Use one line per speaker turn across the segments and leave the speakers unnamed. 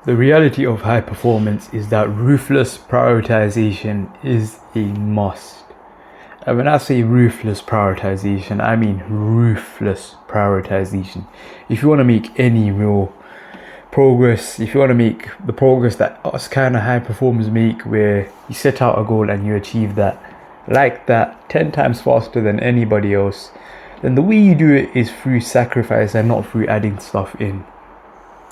The reality of high performance is that ruthless prioritization is a must. And when I say ruthless prioritization, I mean ruthless prioritization. If you want to make any real progress, if you want to make the progress that us kind of high performers make, where you set out a goal and you achieve that, like that, 10 times faster than anybody else, then the way you do it is through sacrifice and not through adding stuff in.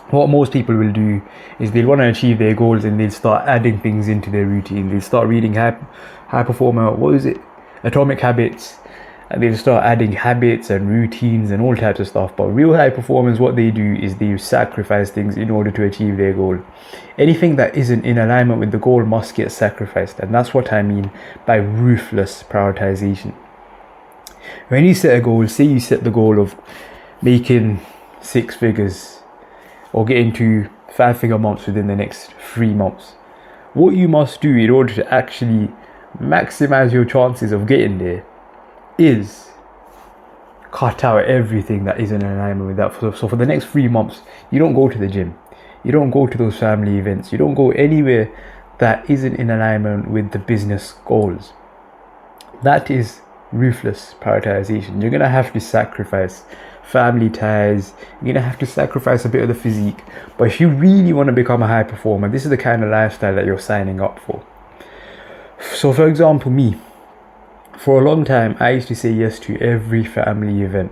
What most people will do is they'll want to achieve their goals and they'll start adding things into their routine. They'll start reading high performer, Atomic Habits, and they'll start adding habits and routines and all types of stuff. But real high performers, what they do is they sacrifice things in order to achieve their goal. Anything that isn't in alignment with the goal must get sacrificed, and that's what I mean by ruthless prioritization. When you set a goal, say you set the goal of making 6 figures or getting to 5-figure months within the next 3 months, what you must do in order to actually maximize your chances of getting there is cut out everything that isn't in alignment with that. So for the next 3 months, you don't go to the gym, you don't go to those family events, you don't go anywhere that isn't in alignment with the business goals. That is ruthless prioritization. You're gonna have to sacrifice family ties, you're gonna have to sacrifice a bit of the physique, but if you really want to become a high performer, this is the kind of lifestyle that you're signing up for. So for example, me, for a long time I used to say yes to every family event,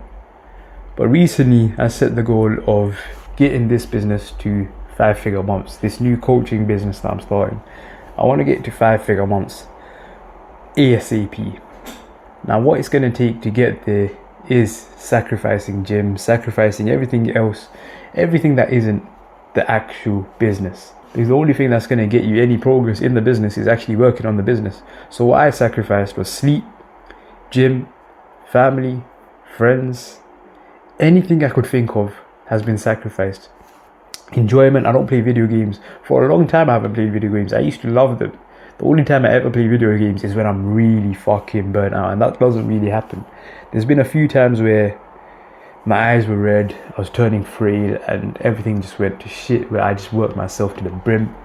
but recently I set the goal of getting this business to 5-figure months. This new coaching business that I'm starting, I want to get to 5-figure months ASAP. Now what it's going to take to get there is sacrificing gym, sacrificing everything else, everything that isn't the actual business. Because the only thing that's going to get you any progress in the business is actually working on the business. So what I sacrificed was sleep, gym, family, friends, anything I could think of has been sacrificed. Enjoyment, I don't play video games. For a long time I haven't played video games. I used to love them. The only time I ever play video games is when I'm really fucking burnt out, and that doesn't really happen. There's been a few times where my eyes were red, I was turning frail, and everything just went to shit, where I just worked myself to the brim.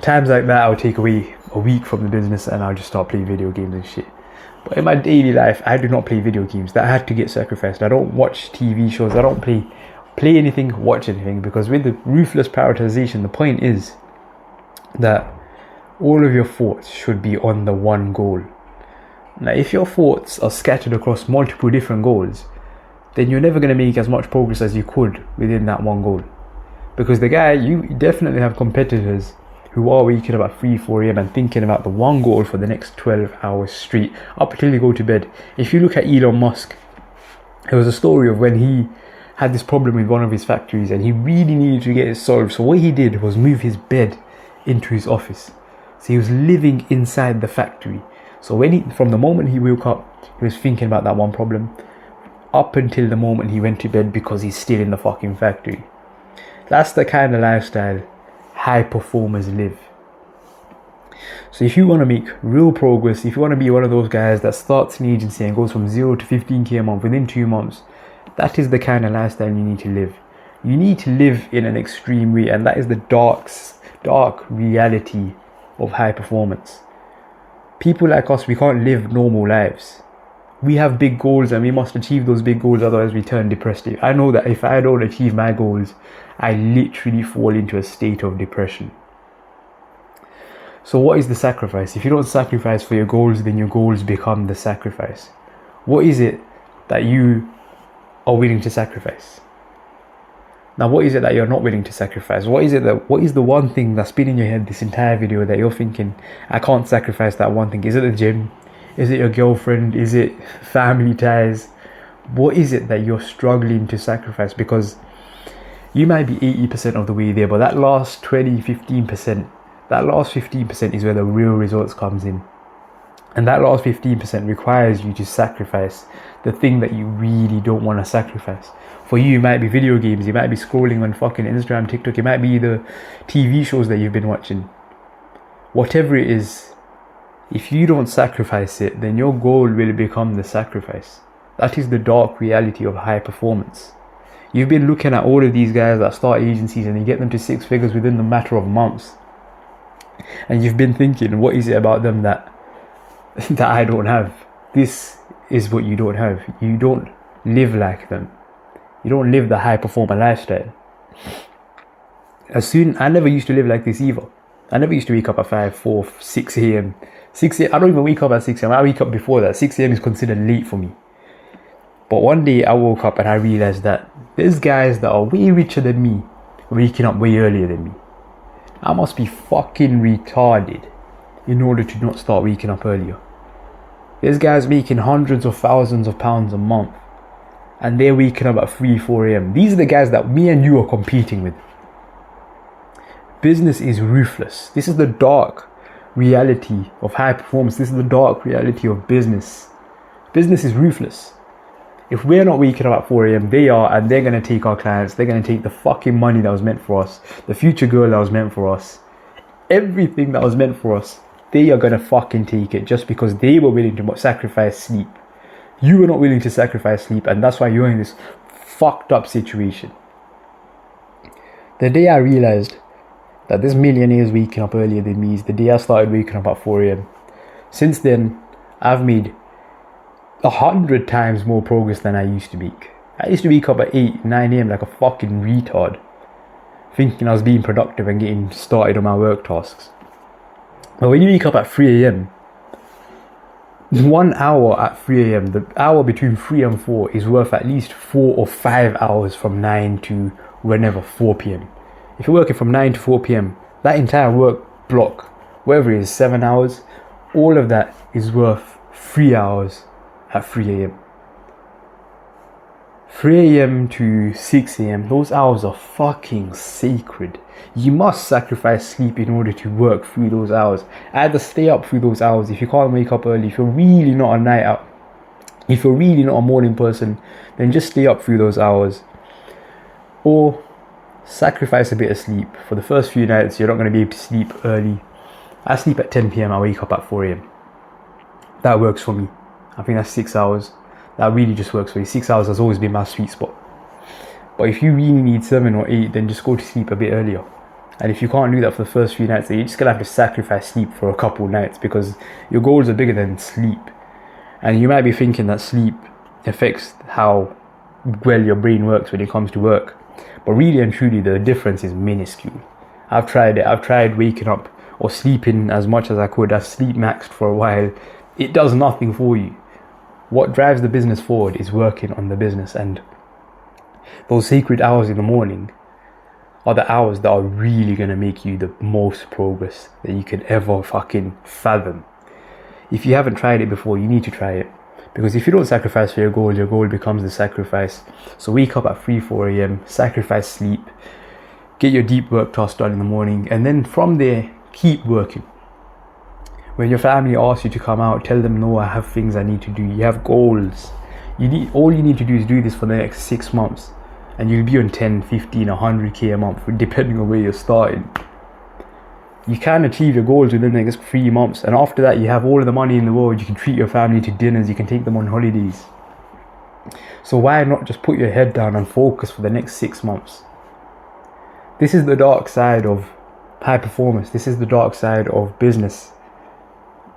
Times like that, I would take away a week from the business and I'll just start playing video games and shit. But in my daily life, I do not play video games. That had to get sacrificed. I don't watch TV shows, I don't play anything, watch anything, because with the ruthless prioritization, the point is that all of your thoughts should be on the one goal. Now, if your thoughts are scattered across multiple different goals, then you're never going to make as much progress as you could within that one goal. Because you definitely have competitors who are waking up at 3-4 a.m. and thinking about the one goal for the next 12 hours straight, up until they go to bed. If you look at Elon Musk, there was a story of when he had this problem with one of his factories and he really needed to get it solved. So what he did was move his bed into his office. So he was living inside the factory. So from the moment he woke up, he was thinking about that one problem, up until the moment he went to bed, because he's still in the fucking factory. That's the kind of lifestyle high performers live. So if you want to make real progress, if you want to be one of those guys that starts an agency and goes from 0 to 15k a month within 2 months, that is the kind of lifestyle you need to live. You need to live in an extreme way, and that is the dark reality of high performance. People like us, we can't live normal lives. We have big goals and we must achieve those big goals, otherwise we turn depressed. I know that if I don't achieve my goals, I literally fall into a state of depression. So what is the sacrifice? If you don't sacrifice for your goals, then your goals become the sacrifice. What is it that you are willing to sacrifice? Now, what is it that you're not willing to sacrifice? What is the one thing that's been in your head this entire video that you're thinking, I can't sacrifice that one thing? Is it the gym? Is it your girlfriend? Is it family ties? What is it that you're struggling to sacrifice? Because you might be 80% of the way there, but that last 15% is where the real results comes in. And that last 15% requires you to sacrifice the thing that you really don't want to sacrifice. For you, it might be video games, it might be scrolling on fucking Instagram, TikTok, it might be the TV shows that you've been watching. Whatever it is, if you don't sacrifice it, then your goal will become the sacrifice. That is the dark reality of high performance. You've been looking at all of these guys that start agencies and you get them to 6 figures within the matter of months. And you've been thinking, what is it about them that I don't have? This is what you don't have. You don't live like them. You don't live the high performer lifestyle. I never used to live like this either. I never used to wake up at 5, 4, 6 a.m. 6 a.m. I don't even wake up at 6 a.m. I wake up before that. 6 a.m. is considered late for me. But one day I woke up and I realized that there's guys that are way richer than me waking up way earlier than me. I must be fucking retarded in order to not start waking up earlier. There's guys making hundreds of thousands of pounds a month and they're waking up at 3, 4 a.m. These are the guys that me and you are competing with. Business is ruthless. This is the dark reality of high performance. This is the dark reality of business. Business is ruthless. If we're not waking up at 4 a.m, they are, and they're going to take our clients. They're going to take the fucking money that was meant for us, the future girl that was meant for us, everything that was meant for us. They are going to fucking take it just because they were willing to sacrifice sleep. You were not willing to sacrifice sleep, and that's why you're in this fucked up situation. The day I realized that this millionaire is waking up earlier than me is the day I started waking up at 4 a.m. Since then, I've made 100 times more progress than I used to make. I used to wake up at 8, 9 a.m. like a fucking retard, thinking I was being productive and getting started on my work tasks. But when you wake up at 3 a.m, 1 hour at 3 a.m, the hour between 3 and 4 is worth at least 4 or 5 hours from 9 to whenever, 4 p.m. If you're working from 9 to 4 p.m, that entire work block, whatever it is, 7 hours, all of that is worth 3 hours at 3 a.m. 3 a.m. to 6 a.m, those hours are fucking sacred. You must sacrifice sleep in order to work through those hours. Either stay up through those hours if you can't wake up early, if you're really not a night out, if you're really not a morning person, then just stay up through those hours. Or sacrifice a bit of sleep. For the first few nights, you're not going to be able to sleep early. I sleep at 10 p.m, I wake up at 4 a.m. That works for me. I think that's 6 hours. That really just works for you. 6 hours has always been my sweet spot. But if you really need 7 or 8, then just go to sleep a bit earlier. And if you can't do that for the first few nights, then you're just going to have to sacrifice sleep for a couple nights because your goals are bigger than sleep. And you might be thinking that sleep affects how well your brain works when it comes to work. But really and truly, the difference is minuscule. I've tried it. I've tried waking up or sleeping as much as I could. I've sleep maxed for a while. It does nothing for you. What drives the business forward is working on the business, and those sacred hours in the morning are the hours that are really going to make you the most progress that you could ever fucking fathom. If you haven't tried it before, you need to try it. Because if you don't sacrifice for your goal becomes the sacrifice. So wake up at 3, 4 a.m, sacrifice sleep, get your deep work tasks done in the morning, and then from there, keep working. When your family asks you to come out, tell them, no, I have things I need to do. You have goals. All you need to do is do this for the next 6 months. And you'll be on 10, 15, 100k a month, depending on where you're starting. You can achieve your goals within the next 3 months. And after that, you have all of the money in the world. You can treat your family to dinners. You can take them on holidays. So why not just put your head down and focus for the next 6 months? This is the dark side of high performance. This is the dark side of business.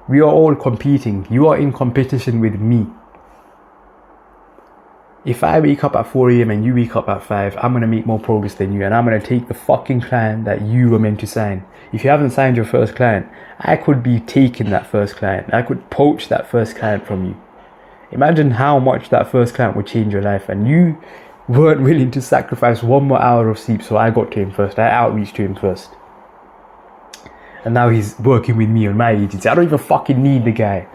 We are all competing. You are in competition with me. If I wake up at 4 a.m. and you wake up at 5, I'm going to make more progress than you, and I'm going to take the fucking client that you were meant to sign. If you haven't signed your first client, I could be taking that first client. I could poach that first client from you. Imagine how much that first client would change your life, and you weren't willing to sacrifice 1 more hour of sleep, so I got to him first. I outreached to him first. And now he's working with me on my agency. I don't even fucking need the guy.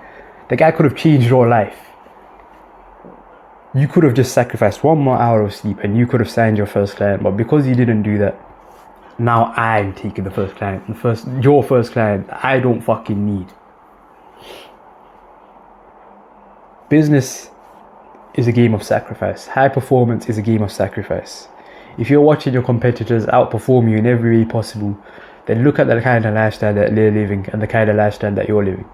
The guy could have changed your life. You could have just sacrificed 1 more hour of sleep and you could have signed your first client. But because you didn't do that, now I'm taking the first client. Your first client, I don't fucking need. Business is a game of sacrifice. High performance is a game of sacrifice. If you're watching your competitors outperform you in every way possible, then look at the kind of lifestyle that they're living and the kind of lifestyle that you're living.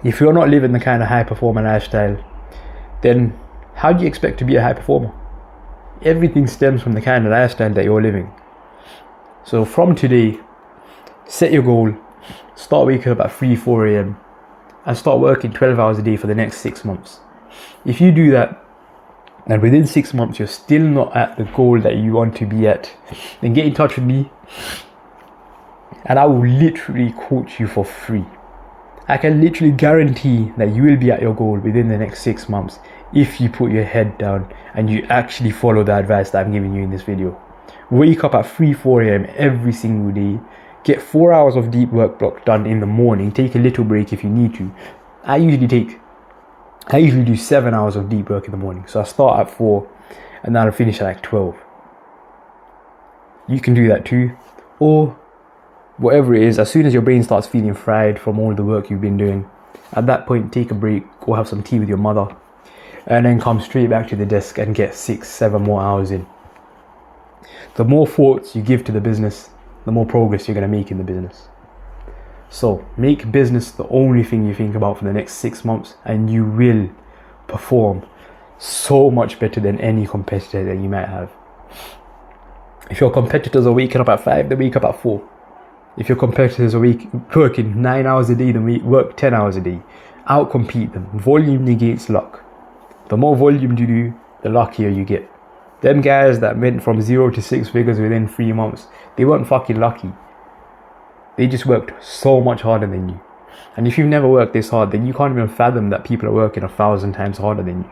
If you're not living the kind of high performer lifestyle, then how do you expect to be a high performer? Everything stems from the kind of lifestyle that you're living. So from today, set your goal, start waking up at 3-4 a.m. and start working 12 hours a day for the next 6 months. If you do that, and within 6 months you're still not at the goal that you want to be at, then get in touch with me and I will literally coach you for free. I can literally guarantee that you will be at your goal within the next 6 months if you put your head down and you actually follow the advice that I'm giving you in this video. Wake up at 3-4 a.m. every single day. Get 4 hours of deep work block done in the morning. Take a little break if you need to. I usually do 7 hours of deep work in the morning. So I start at 4 and then I'll finish at like 12. You can do that too. Or whatever it is, as soon as your brain starts feeling fried from all the work you've been doing, at that point take a break, go have some tea with your mother, and then come straight back to the desk and get 6-7 more hours in. The more thoughts you give to the business, the more progress you're going to make in the business. So make business the only thing you think about for the next 6 months and you will perform so much better than any competitor that you might have. If your competitors are waking up at 5, they wake up at 4. If your competitors are working 9 hours a day, then work 10 hours a day. Outcompete them. Volume negates luck. The more volume you do, the luckier you get. Them guys that went from 0 to 6 figures within 3 months, they weren't fucking lucky. They just worked so much harder than you. And if you've never worked this hard, then you can't even fathom that people are working 1,000 times harder than you.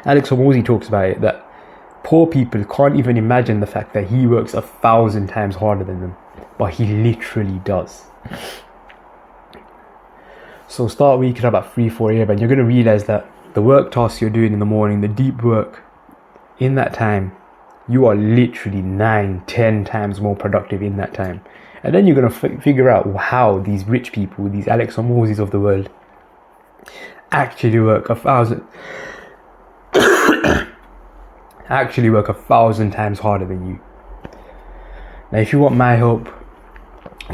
Alex Hormozi talks about it, that poor people can't even imagine the fact that he works 1,000 times harder than them. But he literally does. So start waking up at 3-4 a.m. and you're going to realize that the work tasks you're doing in the morning, the deep work, in that time, you are literally 9-10 times more productive in that time. And then you're going to figure out how these rich people, these Alex Hormozis of the world, actually work 1,000 times harder than you. Now, if you want my help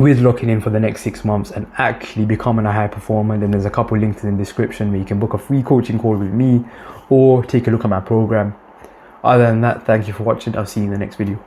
with locking in for the next 6 months and actually becoming a high performer, then there's a couple links in the description where you can book a free coaching call with me or take a look at my program. Other than that, thank you for watching. I'll see you in the next video.